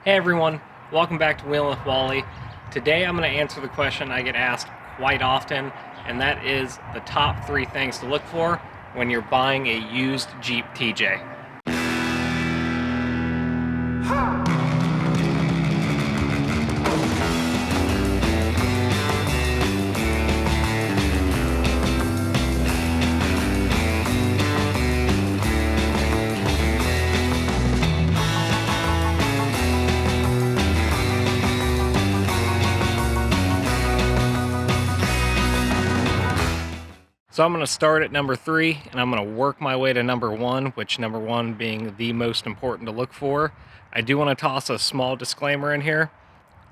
Hey everyone, welcome back to Wheelin' with Wally. Today I'm going to answer the question I get asked quite often, and that is the top 3 things to look for when you're buying a used Jeep TJ. So I'm going to start at number 3, and I'm going to work my way to number 1, which number 1 being the most important to look for. I do want to toss a small disclaimer in here.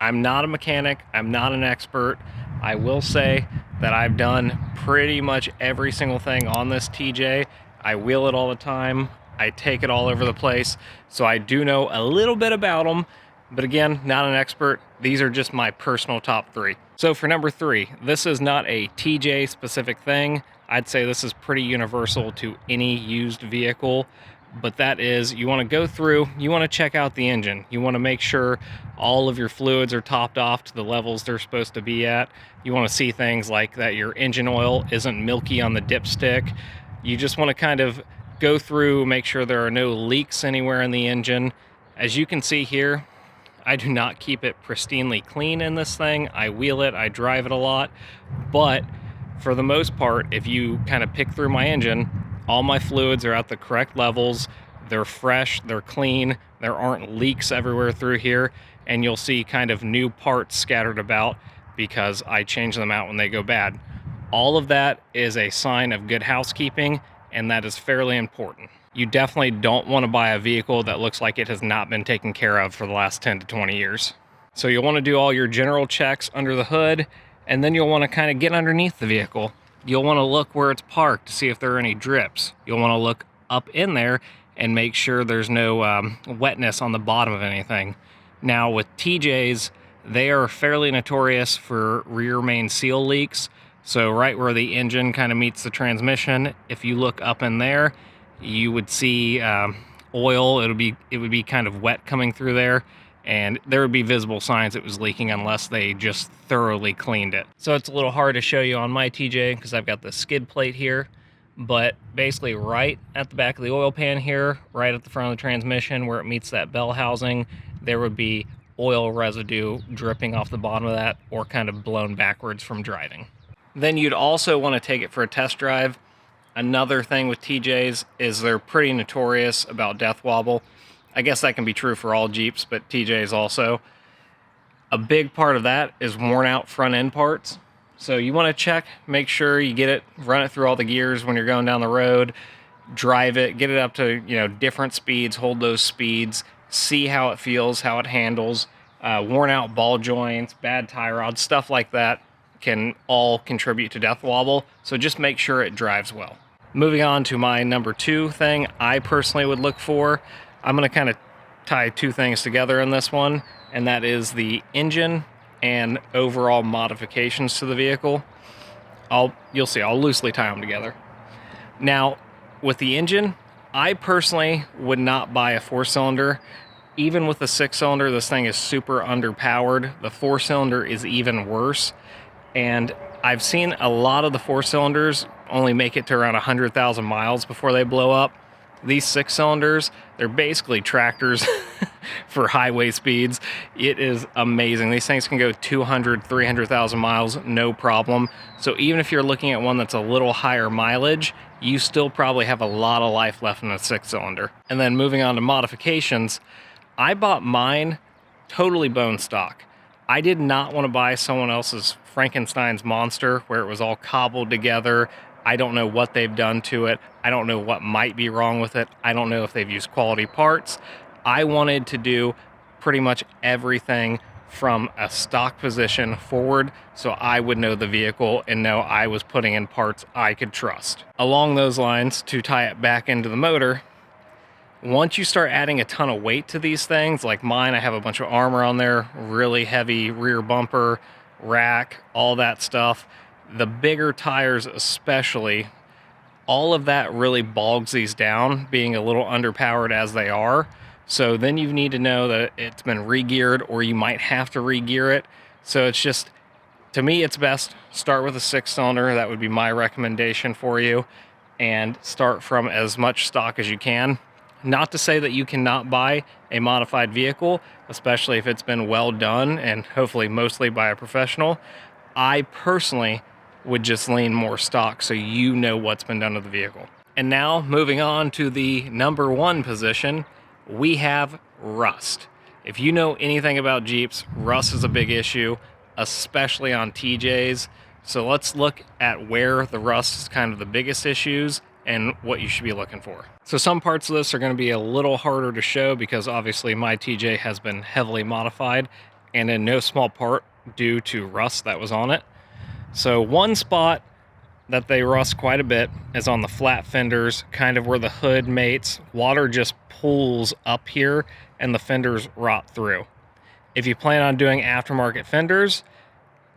I'm not a mechanic, I'm not an expert. I will say that I've done pretty much every single thing on this TJ. I wheel it all the time, I take it all over the place, so I do know a little bit about them. But again, not an expert. These are just my personal top 3. So for number 3, this is not a TJ specific thing. I'd say this is pretty universal to any used vehicle, but that is, you want to go through, you want to check out the engine. You want to make sure all of your fluids are topped off to the levels they're supposed to be at. You want to see things like that your engine oil isn't milky on the dipstick. You just want to kind of go through, make sure there are no leaks anywhere in the engine. As you can see here, I do not keep it pristinely clean in this thing. I wheel it, I drive it a lot, but for the most part, if you kind of pick through my engine, all my fluids are at the correct levels, they're fresh, they're clean, there aren't leaks everywhere through here, and you'll see kind of new parts scattered about because I change them out when they go bad. All of that is a sign of good housekeeping, and that is fairly important. You definitely don't want to buy a vehicle that looks like it has not been taken care of for the last 10 to 20 years. So you'll want to do all your general checks under the hood, and then you'll want to kind of get underneath the vehicle. You'll want to look where it's parked to see if there are any drips. You'll want to look up in there and make sure there's no wetness on the bottom of anything. Now with TJs, they are fairly notorious for rear main seal leaks. So right where the engine kind of meets the transmission, if you look up in there, you would see oil. It would be kind of wet coming through there, and there would be visible signs it was leaking unless they just thoroughly cleaned it. So it's a little hard to show you on my TJ because I've got the skid plate here, but basically right at the back of the oil pan here, right at the front of the transmission where it meets that bell housing, there would be oil residue dripping off the bottom of that or kind of blown backwards from driving. Then you'd also want to take it for a test drive. Another thing with TJs is they're pretty notorious about death wobble. I guess that can be true for all Jeeps, but TJs also. A big part of that is worn out front end parts. So you want to check, make sure you get it, run it through all the gears when you're going down the road, drive it, get it up to different speeds, hold those speeds, see how it feels, how it handles. Worn out ball joints, bad tie rods, stuff like that can all contribute to death wobble. So just make sure it drives well. Moving on to my number 2 thing I personally would look for. I'm going to kind of tie 2 things together in this one, and that is the engine and overall modifications to the vehicle. You'll see, I'll loosely tie them together. Now, with the engine, I personally would not buy a 4-cylinder. Even with the 6-cylinder, this thing is super underpowered. The 4-cylinder is even worse. And I've seen a lot of the 4-cylinders only make it to around 100,000 miles before they blow up. These 6-cylinders, they're basically tractors for highway speeds. It is amazing. These things can go 200, 300,000 miles, no problem. So even if you're looking at one that's a little higher mileage, you still probably have a lot of life left in a 6-cylinder. And then moving on to modifications, I bought mine totally bone stock. I did not want to buy someone else's Frankenstein's monster where it was all cobbled together. I don't know what they've done to it. I don't know what might be wrong with it. I don't know if they've used quality parts. I wanted to do pretty much everything from a stock position forward so I would know the vehicle and know I was putting in parts I could trust. Along those lines, to tie it back into the motor, once you start adding a ton of weight to these things, like mine, I have a bunch of armor on there, really heavy rear bumper, rack, all that stuff. The bigger tires especially, all of that really bogs these down, being a little underpowered as they are. So then you need to know that it's been re-geared, or you might have to re-gear it. So it's just, to me, it's best start with a 6-cylinder. That would be my recommendation for you, and start from as much stock as you can. Not to say that you cannot buy a modified vehicle, especially if it's been well done and hopefully mostly by a professional. I personally would just lean more stock so you know what's been done to the vehicle. And now moving on to the number 1 position, we have rust. If you know anything about Jeeps, rust is a big issue, especially on TJs. So let's look at where the rust is kind of the biggest issues and what you should be looking for. So some parts of this are going to be a little harder to show because obviously my TJ has been heavily modified, and in no small part due to rust that was on it. So one spot that they rust quite a bit is on the flat fenders, kind of where the hood mates. Water just pools up here and the fenders rot through. If you plan on doing aftermarket fenders,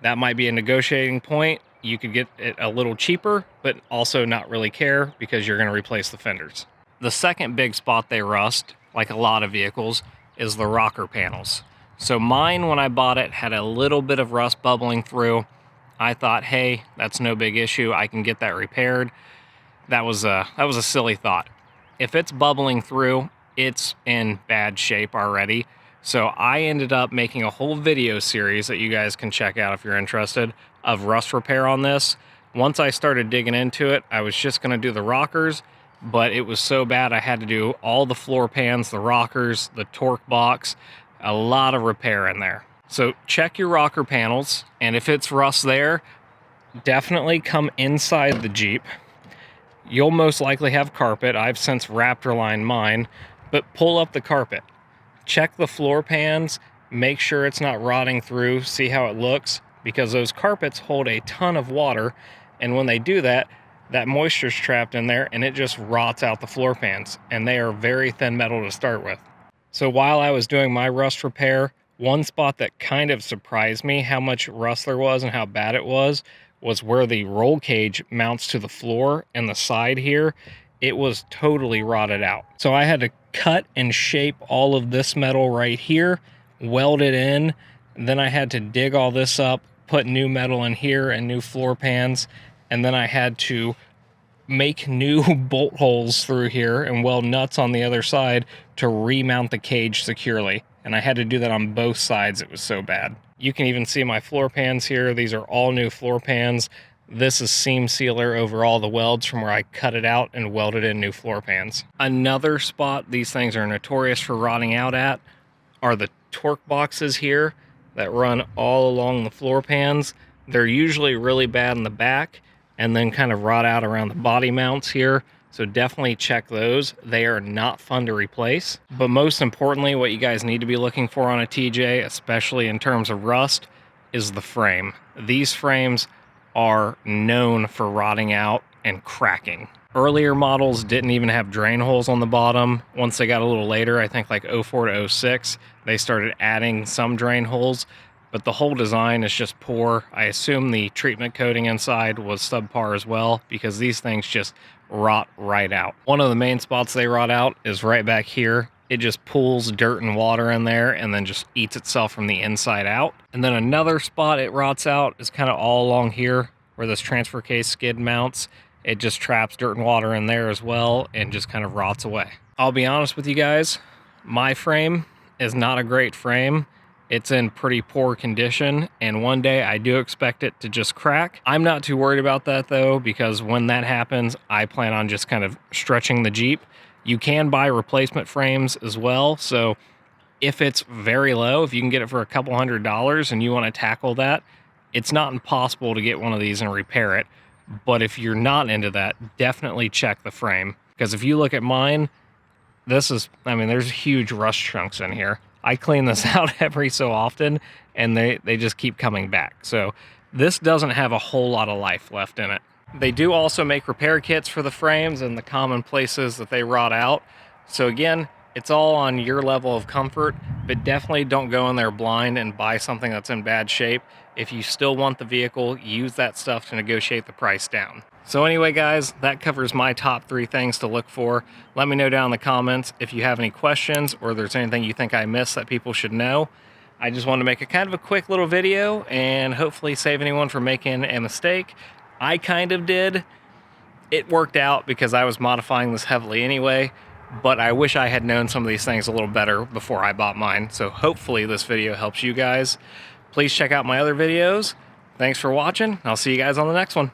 that might be a negotiating point. You could get it a little cheaper, but also not really care because you're going to replace the fenders. The second big spot they rust, like a lot of vehicles, is the rocker panels. So mine, when I bought it, had a little bit of rust bubbling through. I thought, hey, that's no big issue. I can get that repaired. That was a silly thought. If it's bubbling through, it's in bad shape already. So I ended up making a whole video series that you guys can check out if you're interested of rust repair on this. Once I started digging into it, I was just going to do the rockers, but it was so bad I had to do all the floor pans, the rockers, the torque box, a lot of repair in there. So check your rocker panels, and if it's rust there, definitely come inside the Jeep. You'll most likely have carpet. I've since Raptor lined mine, but pull up the carpet. Check the floor pans, make sure it's not rotting through, see how it looks, because those carpets hold a ton of water, and when they do that, that moisture's trapped in there and it just rots out the floor pans, and they are very thin metal to start with. So while I was doing my rust repair, one spot that kind of surprised me how much rust there was and how bad it was where the roll cage mounts to the floor and the side here. It was totally rotted out. So I had to cut and shape all of this metal right here, weld it in, then I had to dig all this up, put new metal in here and new floor pans, and then I had to make new bolt holes through here and weld nuts on the other side to remount the cage securely. And I had to do that on both sides. It was so bad. You can even see my floor pans here. These are all new floor pans. This is seam sealer over all the welds from where I cut it out and welded in new floor pans. Another spot these things are notorious for rotting out at are the torque boxes here that run all along the floor pans. They're usually really bad in the back and then kind of rot out around the body mounts here. So definitely check those. They are not fun to replace. But most importantly, what you guys need to be looking for on a TJ, especially in terms of rust, is the frame. These frames are known for rotting out and cracking. Earlier models didn't even have drain holes on the bottom. Once they got a little later, I think like 04 to 06, they started adding some drain holes, but the whole design is just poor. I assume the treatment coating inside was subpar as well, because these things just rot right out. One of the main spots they rot out is right back here. It just pulls dirt and water in there and then just eats itself from the inside out. And then another spot it rots out is kind of all along here where this transfer case skid mounts. It just traps dirt and water in there as well and just kind of rots away. I'll be honest with you guys, my frame is not a great frame. It's in pretty poor condition, and one day I do expect it to just crack. I'm not too worried about that though, because when that happens, I plan on just kind of stretching the Jeep. You can buy replacement frames as well, so if it's very low, if you can get it for a couple $100s and you want to tackle that, it's not impossible to get one of these and repair it. But if you're not into that, definitely check the frame, because if you look at mine, this is, I mean, there's huge rust chunks in here. I clean this out every so often, and they just keep coming back. So this doesn't have a whole lot of life left in it. They do also make repair kits for the frames and the common places that they rot out. So again, It's all on your level of comfort, but definitely don't go in there blind and buy something that's in bad shape. If you still want the vehicle, use that stuff to negotiate the price down. So anyway, guys, that covers my top 3 things to look for. Let me know down in the comments if you have any questions or there's anything you think I missed that people should know. I just wanted to make a kind of a quick little video and hopefully save anyone from making a mistake. I kind of did. It worked out because I was modifying this heavily anyway, but I wish I had known some of these things a little better before I bought mine. So hopefully this video helps you guys. Please check out my other videos. Thanks for watching. I'll see you guys on the next one.